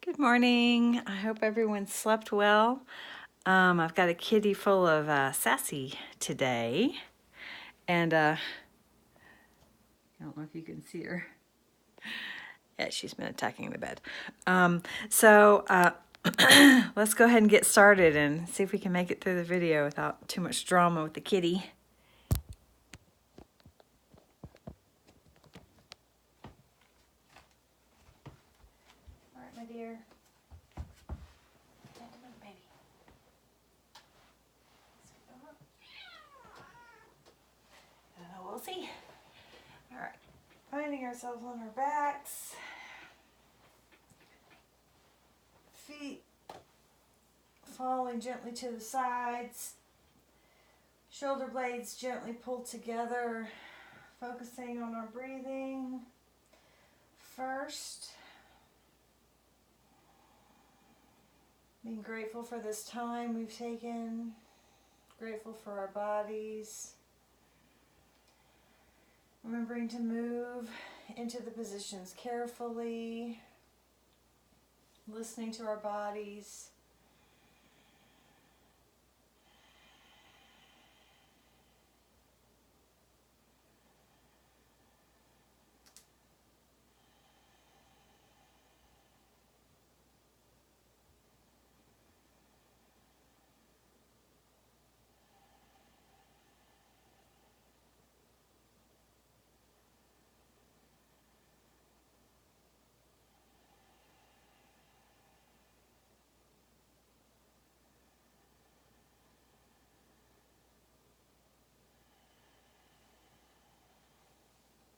Good morning. I hope everyone slept well. I've got a kitty full of sassy today, and I don't know if you can see her. Yeah, she's been attacking the bed. So let's go ahead and get started and see if we can make it through the video without too much drama with the kitty. All right, my dear. We'll see. All right, finding ourselves on our backs, feet falling gently to the sides, shoulder blades gently pulled together, focusing on our breathing first. Being grateful for this time we've taken, grateful for our bodies. Remembering to move into the positions carefully, listening to our bodies.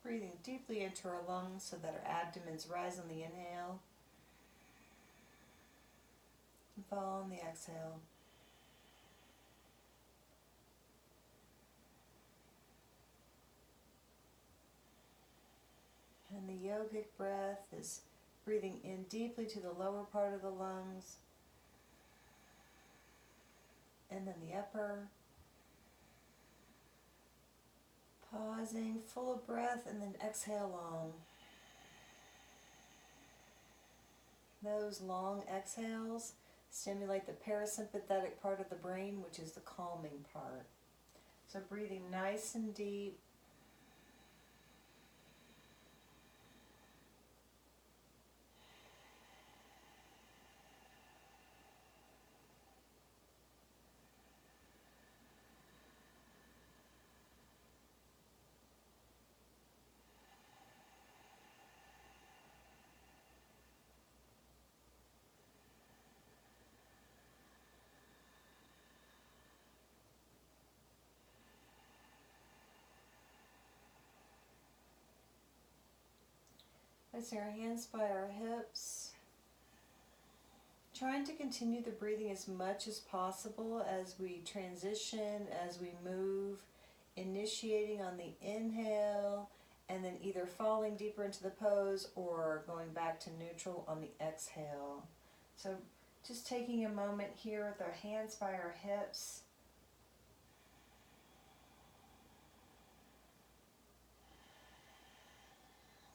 Breathing deeply into our lungs so that our abdomens rise on the inhale and fall on the exhale. And the yogic breath is breathing in deeply to the lower part of the lungs, and then the upper. Pausing, full of breath, and then exhale long. Those long exhales stimulate the parasympathetic part of the brain, which is the calming part. So breathing nice and deep. Placing our hands by our hips. Trying to continue the breathing as much as possible as we transition, as we move, initiating on the inhale, and then either falling deeper into the pose or going back to neutral on the exhale. So just taking a moment here with our hands by our hips.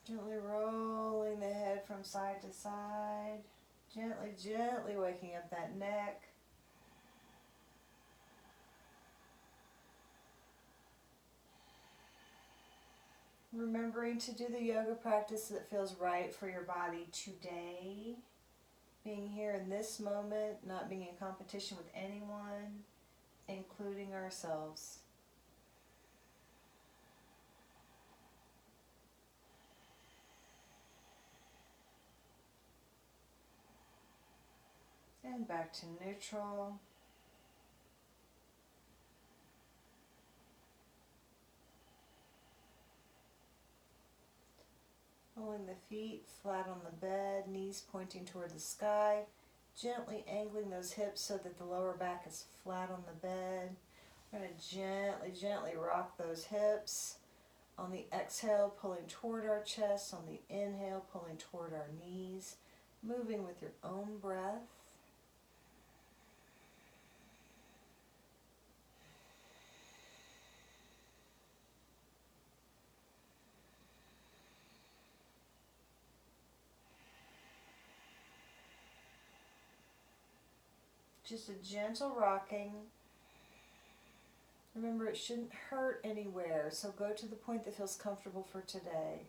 Gently rolling the head from side to side. Gently, gently waking up that neck. Remembering to do the yoga practice that feels right for your body today. Being here in this moment, not being in competition with anyone, including ourselves. And back to neutral. Rolling the feet flat on the bed, knees pointing toward the sky. Gently angling those hips so that the lower back is flat on the bed. We're going to gently, gently rock those hips. On the exhale, pulling toward our chest. On the inhale, pulling toward our knees. Moving with your own breath. Just a gentle rocking. Remember, it shouldn't hurt anywhere, so go to the point that feels comfortable for today.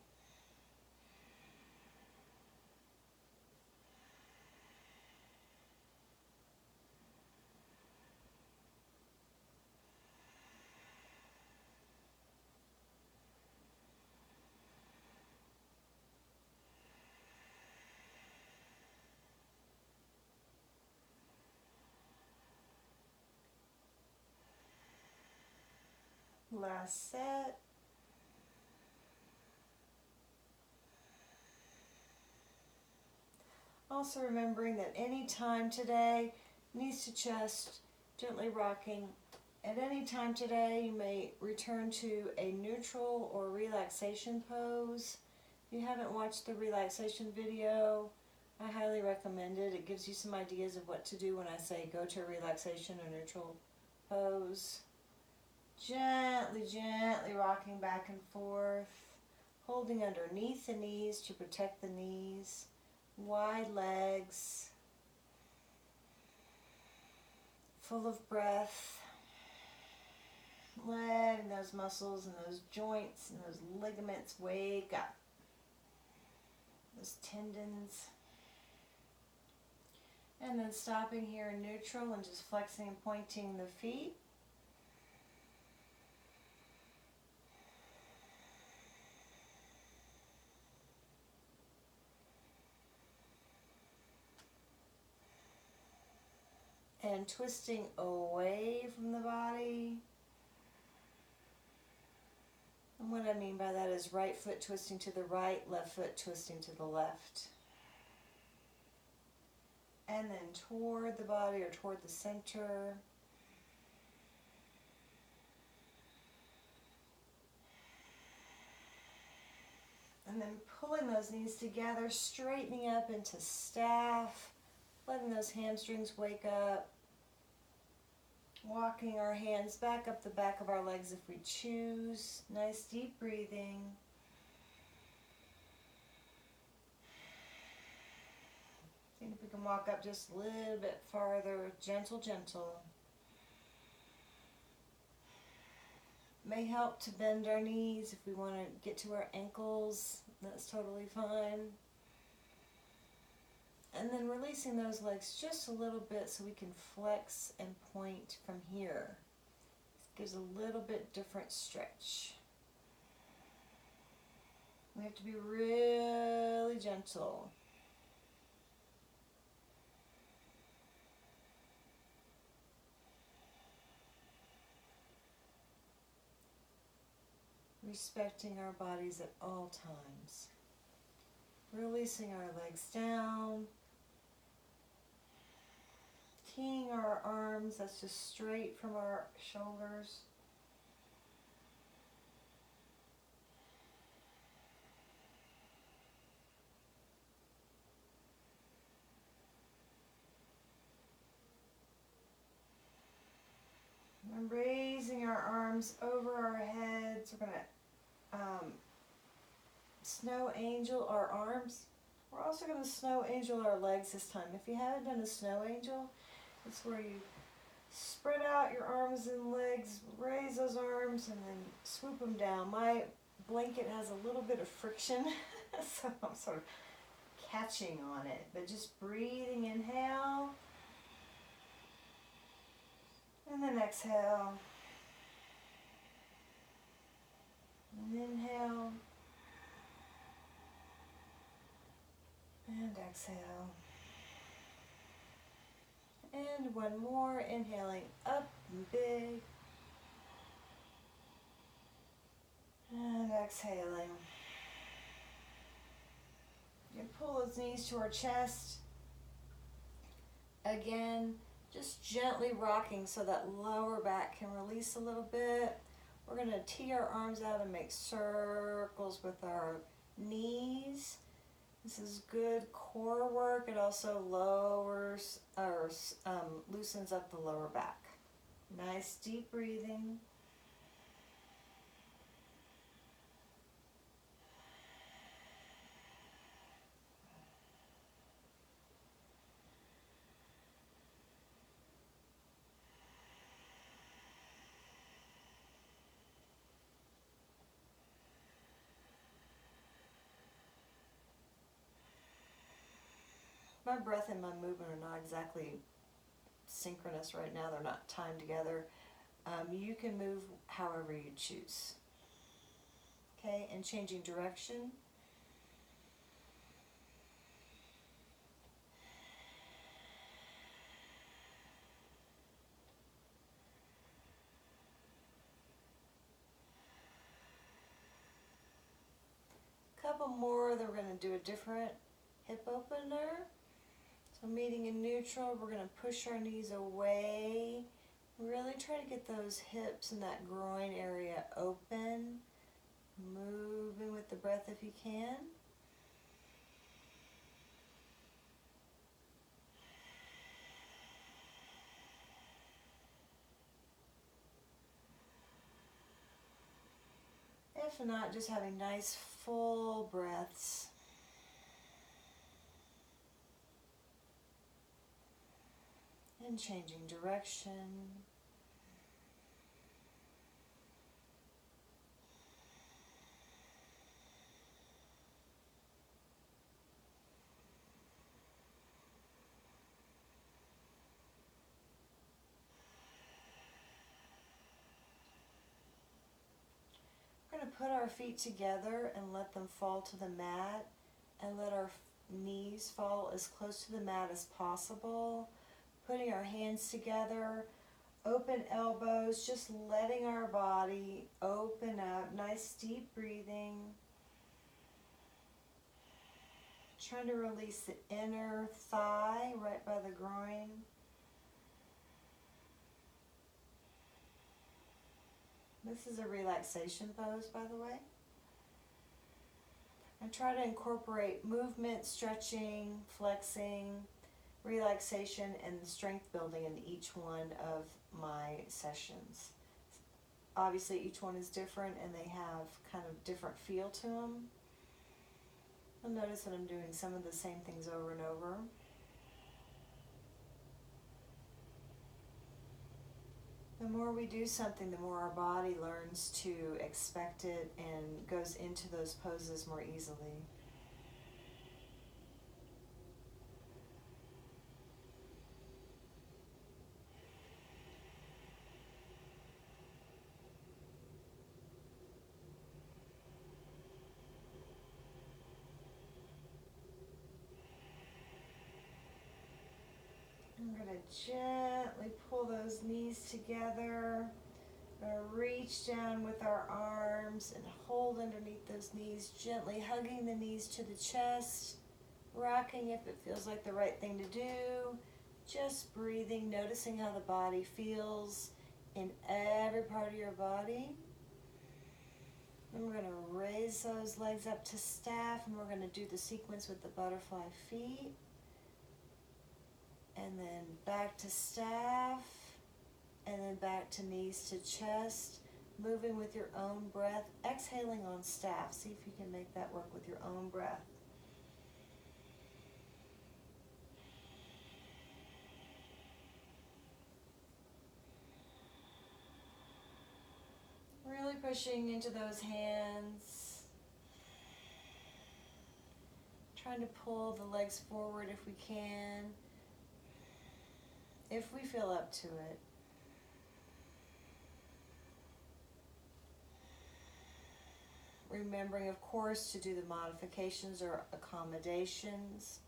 Last set. Also remembering that any time today, knees to chest, gently rocking. At any time today, you may return to a neutral or relaxation pose. If you haven't watched the relaxation video, I highly recommend it. It gives you some ideas of what to do when I say go to a relaxation or neutral pose. Gently, gently rocking back and forth, holding underneath the knees to protect the knees, wide legs, full of breath, letting those muscles and those joints and those ligaments wake up, those tendons. And then stopping here in neutral and just flexing and pointing the feet. And twisting away from the body. And what I mean by that is right foot twisting to the right, left foot twisting to the left. And then toward the body or toward the center. And then pulling those knees together, straightening up into staff, letting those hamstrings wake up. Walking our hands back up the back of our legs if we choose. Nice deep breathing. See if we can walk up just a little bit farther. Gentle, gentle. May help to bend our knees if we want to get to our ankles. That's totally fine. And then releasing those legs just a little bit so we can flex and point from here. This gives a little bit different stretch. We have to be really gentle. Respecting our bodies at all times. Releasing our legs down. Teeing our arms, that's just straight from our shoulders. And raising our arms over our heads. We're going to snow angel our arms. We're also going to snow angel our legs this time. If you haven't done a snow angel, it's where you spread out your arms and legs, raise those arms, and then swoop them down. My blanket has a little bit of friction, so I'm sort of catching on it. But just breathing, inhale, and then exhale, and inhale, and exhale. And one more, inhaling up and big. And exhaling. You pull those knees to our chest. Again, just gently rocking so that lower back can release a little bit. We're going to tee our arms out and make circles with our knees. This is good core work. It also lowers or loosens up the lower back. Nice deep breathing. my breath and my movement are not exactly synchronous right now. They're not timed together. You can move however you choose. Okay, and changing direction. Couple more, then we're going to do a different hip opener. So meeting in neutral, we're going to push our knees away. Really try to get those hips and that groin area open. Moving with the breath if you can. If not, just having nice full breaths. And changing direction. We're going to put our feet together and let them fall to the mat, and let our knees fall as close to the mat as possible. Putting our hands together, open elbows, just letting our body open up. Nice deep breathing. Trying to release the inner thigh right by the groin. This is a relaxation pose, by the way. And try to incorporate movement, stretching, flexing, relaxation, and strength building in each one of my sessions. Obviously, each one is different and they have kind of different feel to them. You'll notice that I'm doing some of the same things over and over. The more we do something, the more our body learns to expect it and goes into those poses more easily. I'm going to gently pull those knees together. We're going to reach down with our arms and hold underneath those knees, gently hugging the knees to the chest, rocking if it feels like the right thing to do. Just breathing, noticing how the body feels in every part of your body. Then we're going to raise those legs up to staff, and we're going to do the sequence with the butterfly feet. And then back to staff, and then back to knees to chest, moving with your own breath, exhaling on staff. See if you can make that work with your own breath. Really pushing into those hands. Trying to pull the legs forward if we can, if we feel up to it. Remembering, of course, to do the modifications or accommodations.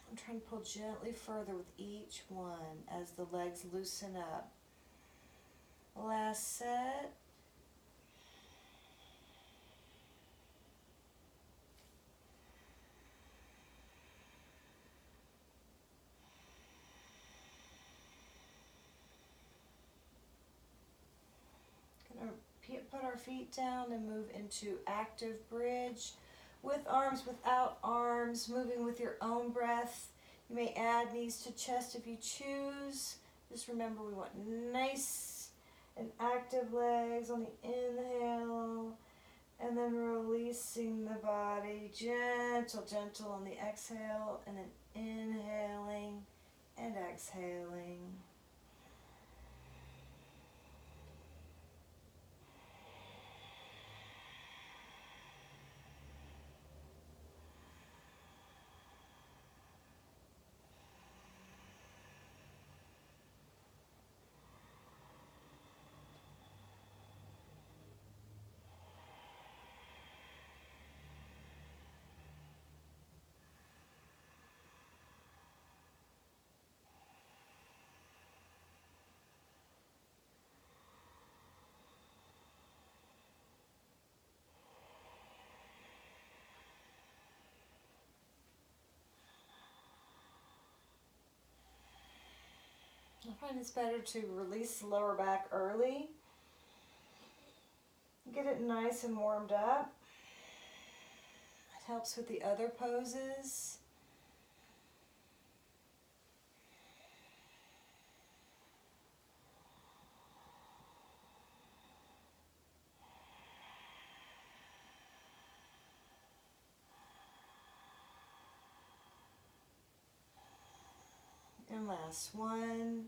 I'm trying to pull gently further with each one as the legs loosen up. Last set. Gonna put our feet down and move into active bridge. With arms, without arms, moving with your own breath. You may add knees to chest if you choose. Just remember we want nice and active active legs on the inhale, and then releasing the body, gentle on the exhale, and then inhaling and exhaling. I find it's better to release the lower back early. Get it nice and warmed up. It helps with the other poses. And last one.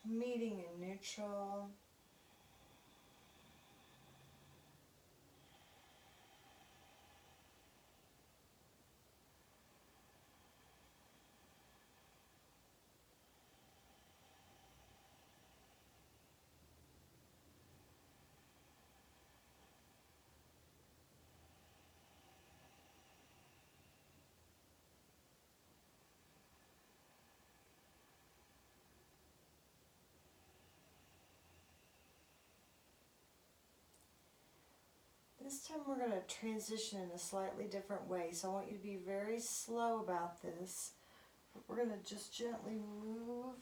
Meeting in neutral. This time we're going to transition in a slightly different way, so I want you to be very slow about this. We're going to just gently move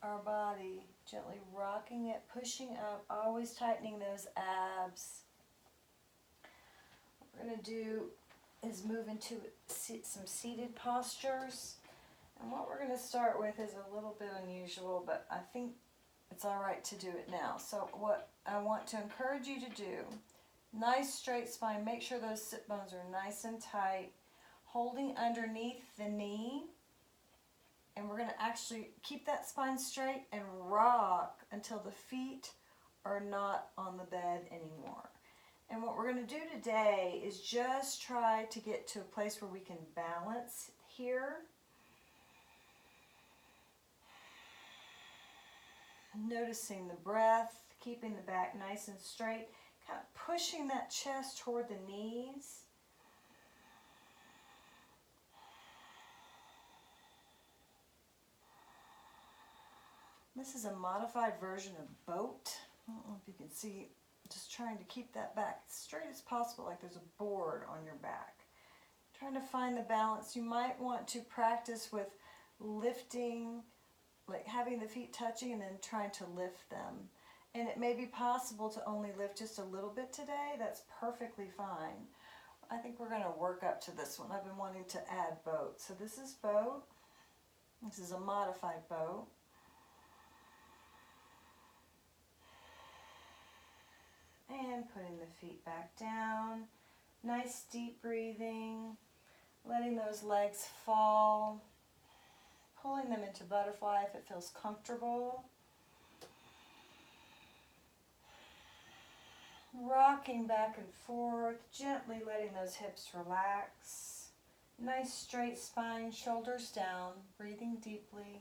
our body, gently rocking it, pushing up, always tightening those abs. What we're going to do is move into some seated postures. And what we're going to start with is a little bit unusual, but I think it's all right to do it now. So what I want to encourage you to do, nice straight spine, make sure those sit bones are nice and tight, holding underneath the knee. And we're going to actually keep that spine straight and rock until the feet are not on the bed anymore. And what we're going to do today is just try to get to a place where we can balance here. Noticing the breath, keeping the back nice and straight, kind of pushing that chest toward the knees. This is a modified version of boat. I don't know if you can see, just trying to keep that back as straight as possible, like there's a board on your back. Trying to find the balance. You might want to practice with lifting, like having the feet touching and then trying to lift them. And it may be possible to only lift just a little bit today. That's perfectly fine. I think we're going to work up to this one. I've been wanting to add boat. So this is boat. This is a modified boat. And putting the feet back down. Nice deep breathing. Letting those legs fall. Pulling them into butterfly if it feels comfortable. Rocking back and forth, gently letting those hips relax. Nice straight spine, shoulders down, breathing deeply.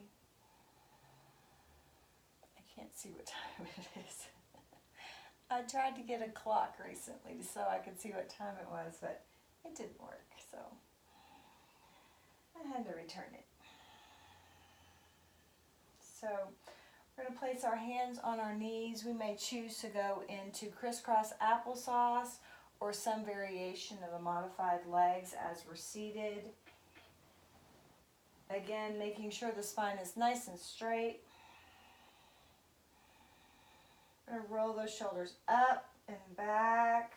I can't see what time it is. I tried to get a clock recently so I could see what time it was, but it didn't work, so I had to return it. So we're going to place our hands on our knees. We may choose to go into crisscross applesauce or some variation of the modified legs as we're seated. Again, making sure the spine is nice and straight. We're going to roll those shoulders up and back.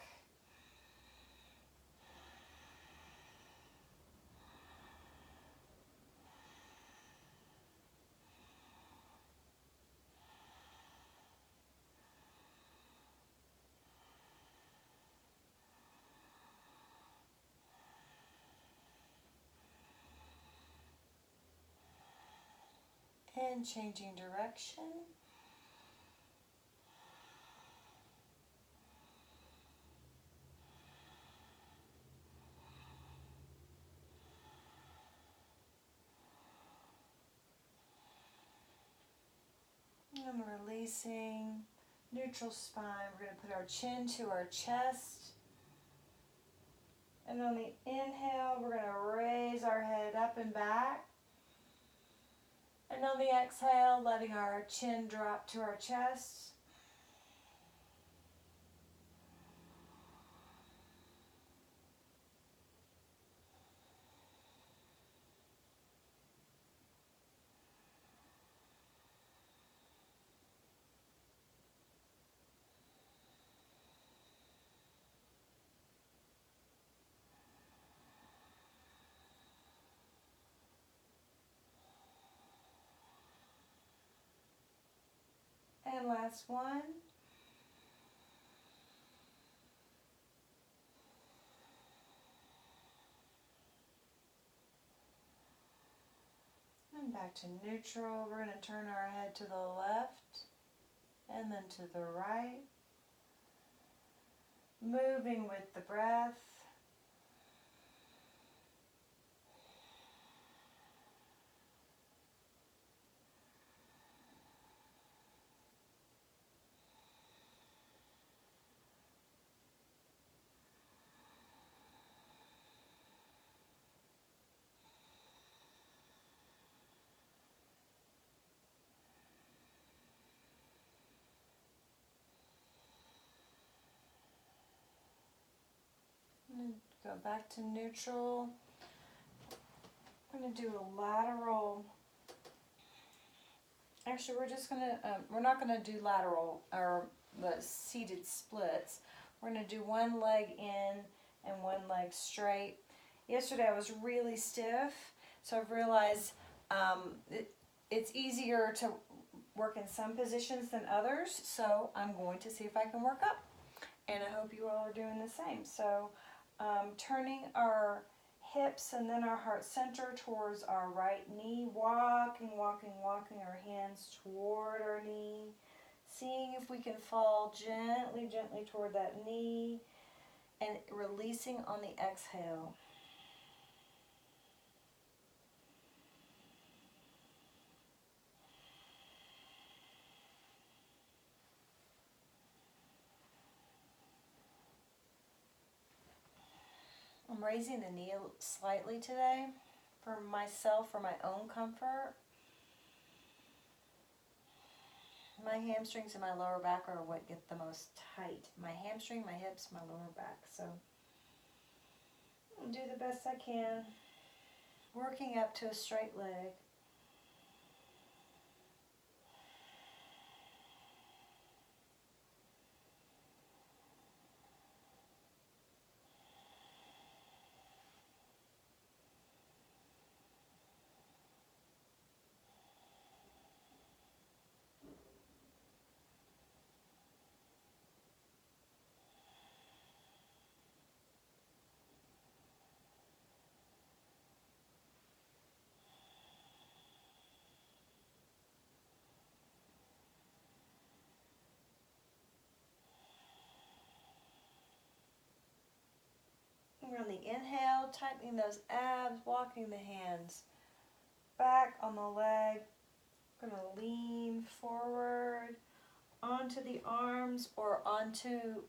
and changing direction. And releasing, neutral spine. We're going to put our chin to our chest. And on the inhale, we're going to raise our head up and back. And on the exhale, letting our chin drop to our chest. And last one. And back to neutral. We're going to turn our head to the left and then to the right. Moving with the breath. And go back to neutral. I'm going to do a lateral. Actually, we're not going to do lateral or the seated splits. We're going to do one leg in and one leg straight. Yesterday I was really stiff, so I've realized it's easier to work in some positions than others, so I'm going to see if I can work up. And I hope you all are doing the same. So turning our hips and then our heart center towards our right knee, walking our hands toward our knee, seeing if we can fall gently toward that knee, and releasing on the exhale. I'm raising the knee slightly today for myself, for my own comfort. My hamstrings and my lower back are what get the most tight. My hamstring, my hips, my lower back. So I'll do the best I can. Working up to a straight leg. We're on the inhale, tightening those abs, walking the hands back on the leg. We're going to lean forward onto the arms or onto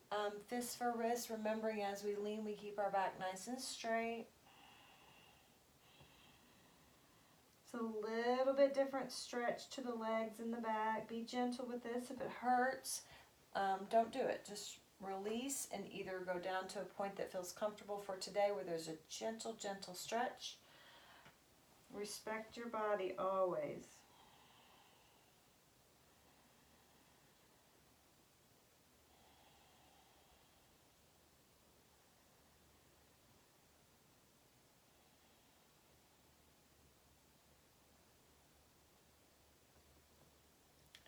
fists for wrists. Remembering as we lean, we keep our back nice and straight. It's a little bit different stretch to the legs and the back. Be gentle with this. If it hurts, don't do it. Just release and either go down to a point that feels comfortable for today where there's a gentle stretch. Respect your body always.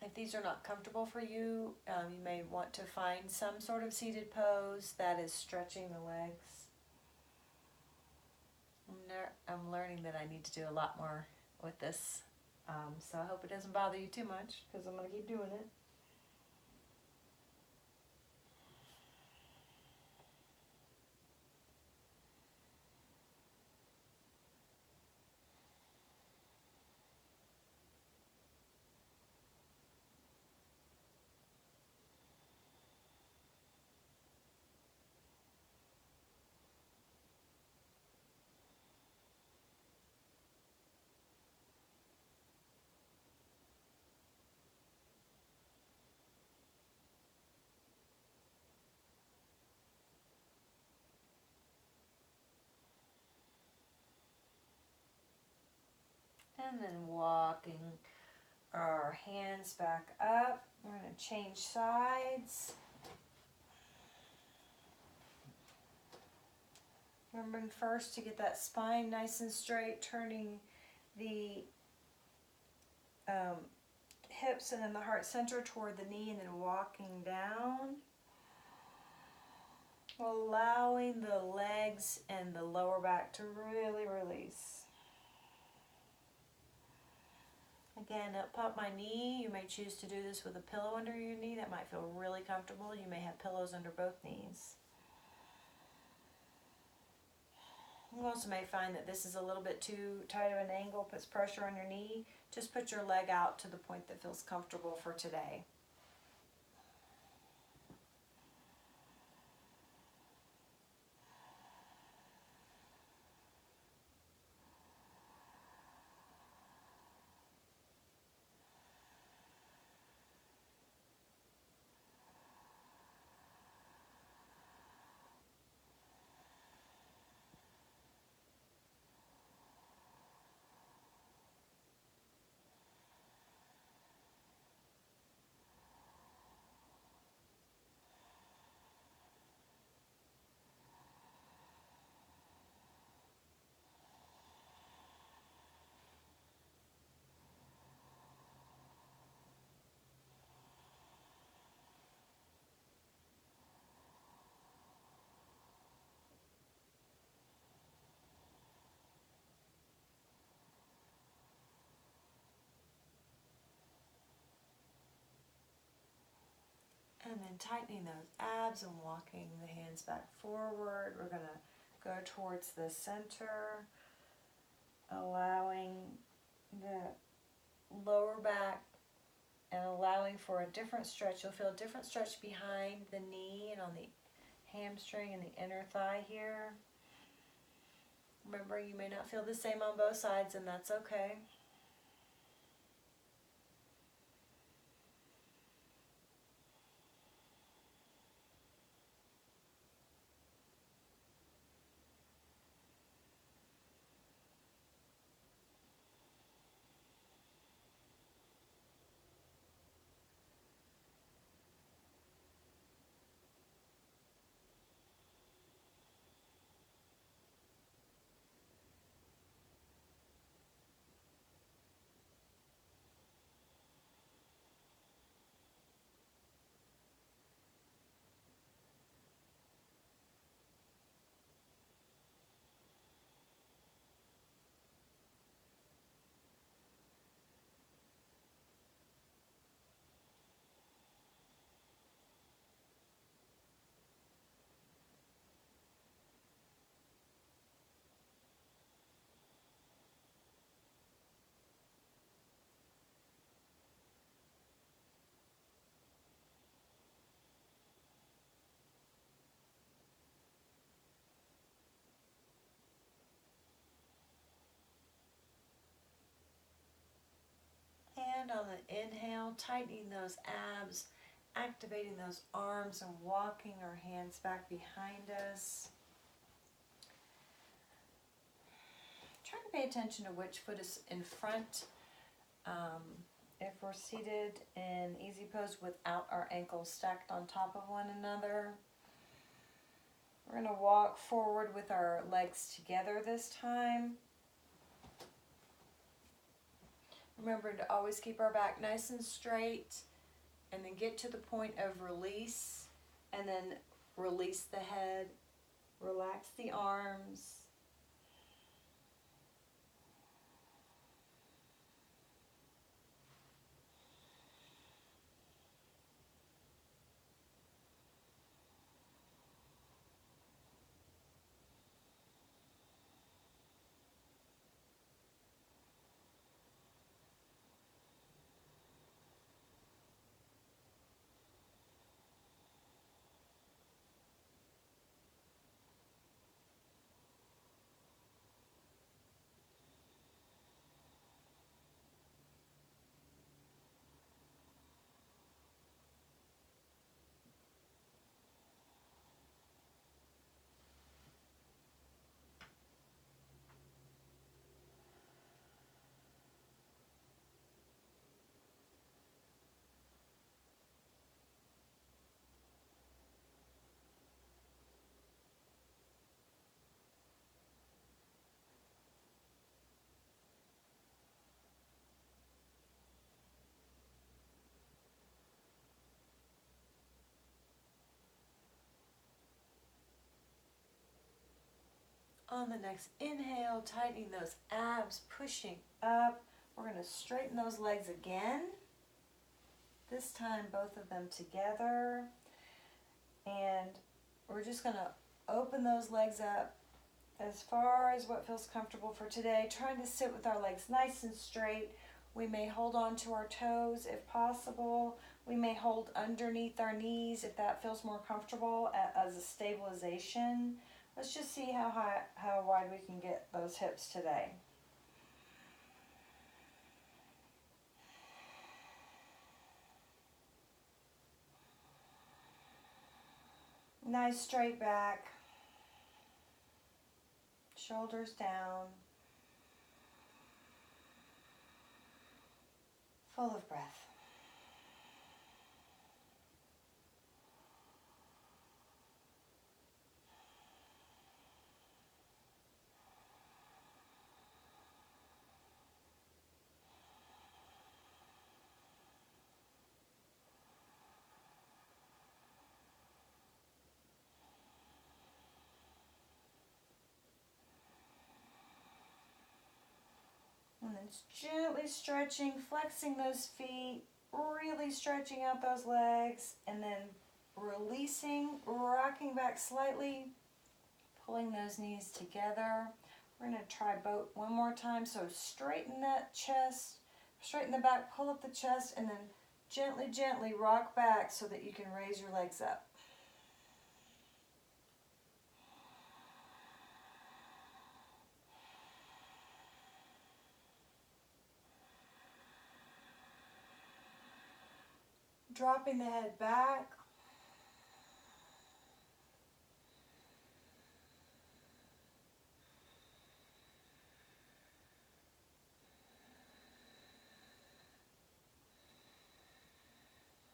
If these are not comfortable for you, you may want to find some sort of seated pose that is stretching the legs. I'm learning that I need to do a lot more with this So I hope it doesn't bother you too much because I'm going to keep doing it. And then walking our hands back up. We're going to change sides. Remembering first to get that spine nice and straight, turning the hips and then the heart center toward the knee, and then walking down. Allowing the legs and the lower back to really release. Again, up pop my knee. You may choose to do this with a pillow under your knee. That might feel really comfortable. You may have pillows under both knees. You also may find that this is a little bit too tight of an angle, puts pressure on your knee. Just put your leg out to the point that feels comfortable for today. And then tightening those abs and walking the hands back forward. We're going to go towards the center, allowing the lower back and allowing for a different stretch. You'll feel a different stretch behind the knee and on the hamstring and the inner thigh here. Remember, you may not feel the same on both sides, and that's okay. And on the inhale, tightening those abs, activating those arms and walking our hands back behind us. Try to pay attention to which foot is in front. If we're seated in easy pose without our ankles stacked on top of one another, we're going to walk forward with our legs together this time. Remember to always keep our back nice and straight, and then get to the point of release, and then release the head, relax the arms. On the next inhale, tightening those abs, pushing up. We're going to straighten those legs again. This time, both of them together. And we're just going to open those legs up as far as what feels comfortable for today. Trying to sit with our legs nice and straight. We may hold on to our toes if possible. We may hold underneath our knees if that feels more comfortable as a stabilization. Let's just see how wide we can get those hips today. Nice straight back. Shoulders down. Full of breath. And then gently stretching, flexing those feet, really stretching out those legs, and then releasing, rocking back slightly, pulling those knees together. We're going to try both one more time. So straighten that chest, straighten the back, pull up the chest, and then gently, gently rock back so that you can raise your legs up. Dropping the head back.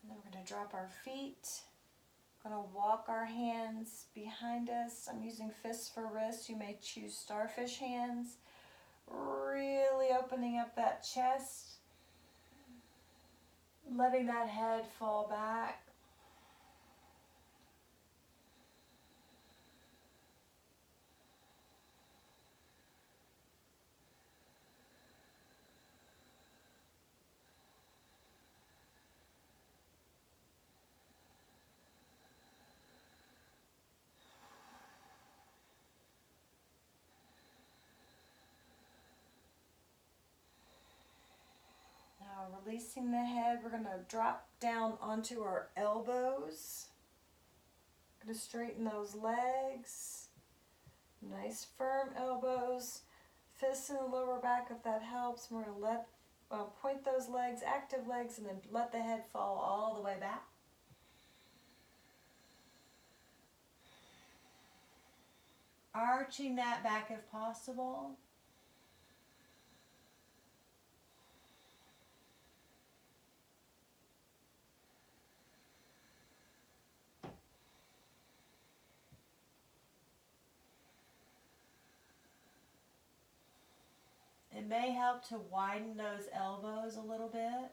And then we're going to drop our feet. Going to walk our hands behind us. I'm using fists for wrists. You may choose starfish hands. Really opening up that chest. Letting that head fall back. Now releasing the head, we're going to drop down onto our elbows. Going to straighten those legs. Nice firm elbows. Fists in the lower back if that helps. We're going to point those legs, active legs, and then let the head fall all the way back. Arching that back if possible. It may help to widen those elbows a little bit.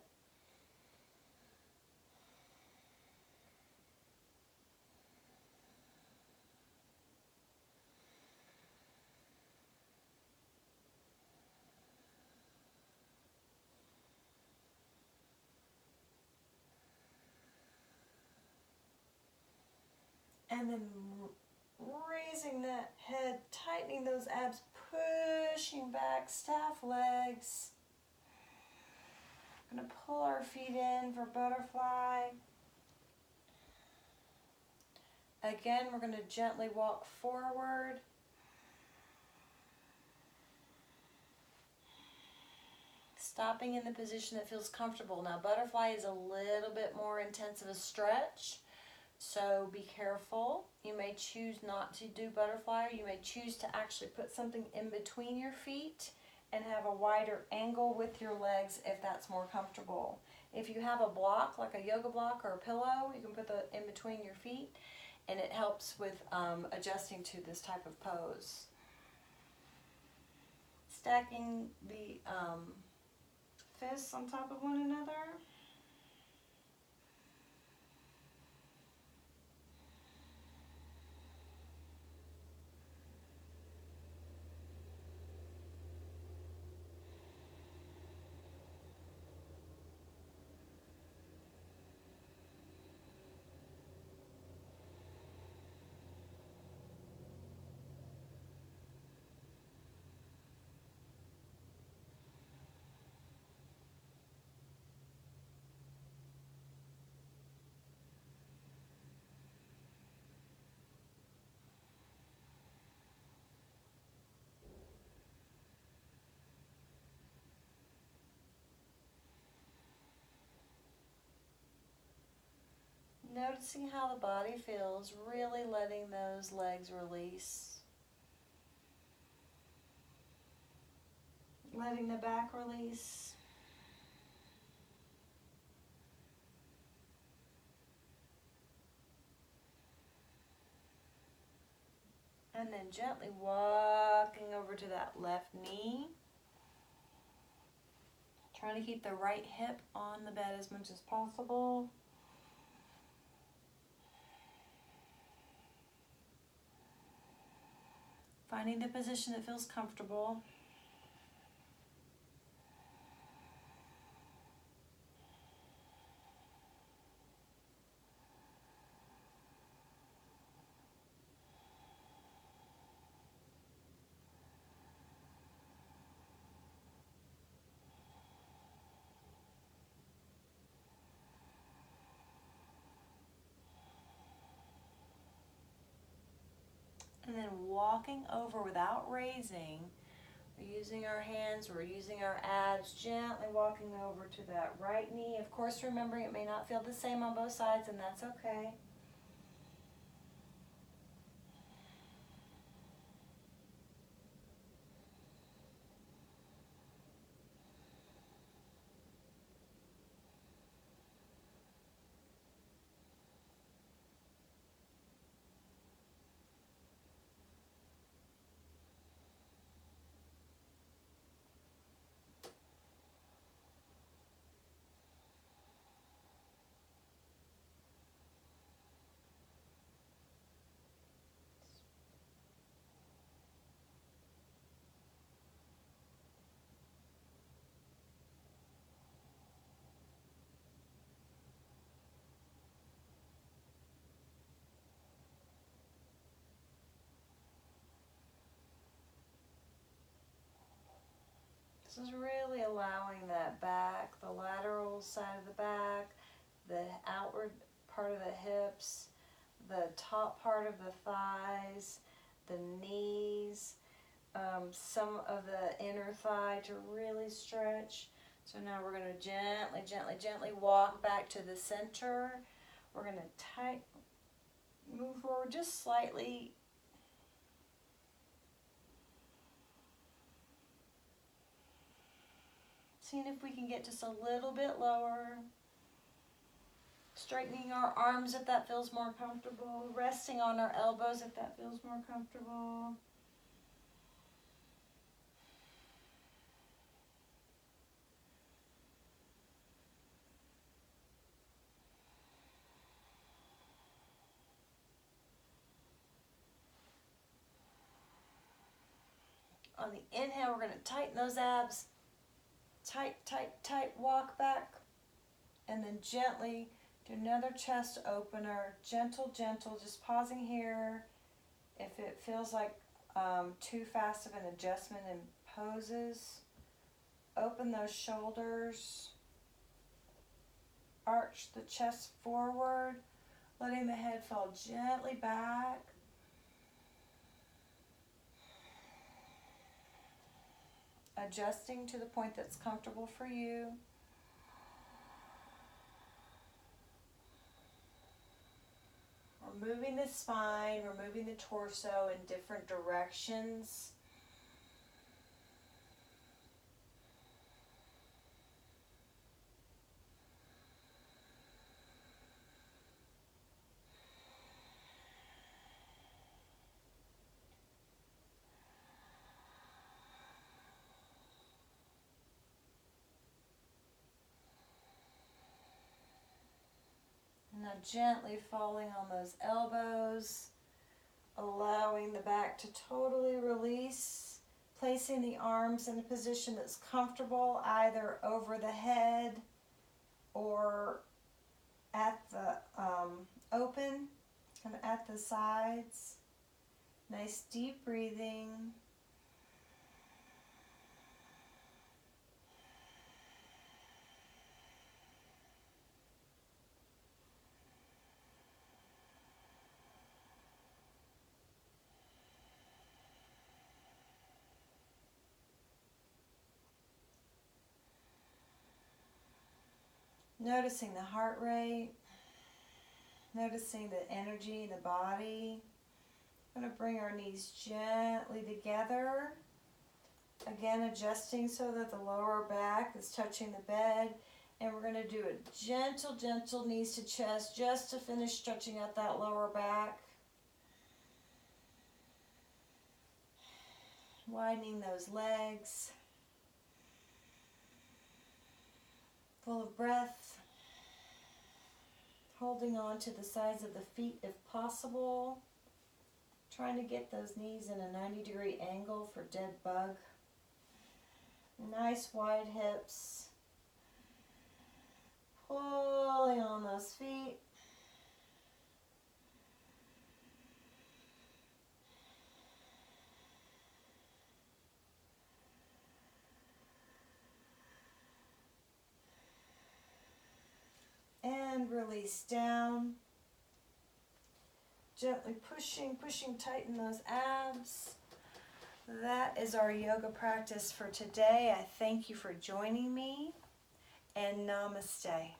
And then raising that head, tightening those abs, pushing back, staff legs. Going to pull our feet in for butterfly. Again, we're going to gently walk forward. Stopping in the position that feels comfortable. Now, butterfly is a little bit more intense of a stretch, so be careful. You may choose not to do butterfly, or you may choose to actually put something in between your feet and have a wider angle with your legs if that's more comfortable. If you have a block, like a yoga block or a pillow, you can put that in between your feet, and it helps with adjusting to this type of pose. Stacking the fists on top of one another. Noticing how the body feels, really letting those legs release. Letting the back release. And then gently walking over to that left knee. Trying to keep the right hip on the bed as much as possible. Finding the position that feels comfortable. And then walking over without raising. We're using our hands, we're using our abs, gently walking over to that right knee. Of course, remembering it may not feel the same on both sides, and that's okay. This is really allowing that back, the lateral side of the back, the outward part of the hips, the top part of the thighs, the knees, some of the inner thigh to really stretch. So now we're going to gently, gently, gently walk back to the center. We're going to move forward just slightly. Seeing if we can get just a little bit lower. Straightening our arms if that feels more comfortable. Resting on our elbows if that feels more comfortable. On the inhale, we're going to tighten those abs. Tight, tight, tight, walk back. And then gently do another chest opener. Gentle, gentle, just pausing here. If it feels like too fast of an adjustment in poses, open those shoulders. Arch the chest forward, letting the head fall gently back. Adjusting to the point that's comfortable for you. We're moving the spine, we're moving the torso in different directions. Now gently falling on those elbows, allowing the back to totally release, placing the arms in a position that's comfortable, either over the head or at the open, kind of at the sides. Nice deep breathing. Noticing the heart rate. Noticing the energy in the body. I'm going to bring our knees gently together. Again, adjusting so that the lower back is touching the bed. And we're going to do a gentle, gentle knees to chest just to finish stretching out that lower back. Widening those legs. Full of breath. Holding on to the sides of the feet if possible. Trying to get those knees in a 90-degree angle for dead bug. Nice wide hips. Pulling on those feet. And release down. Gently pushing, pushing tight in those abs. That is our yoga practice for today. I thank you for joining me, and namaste.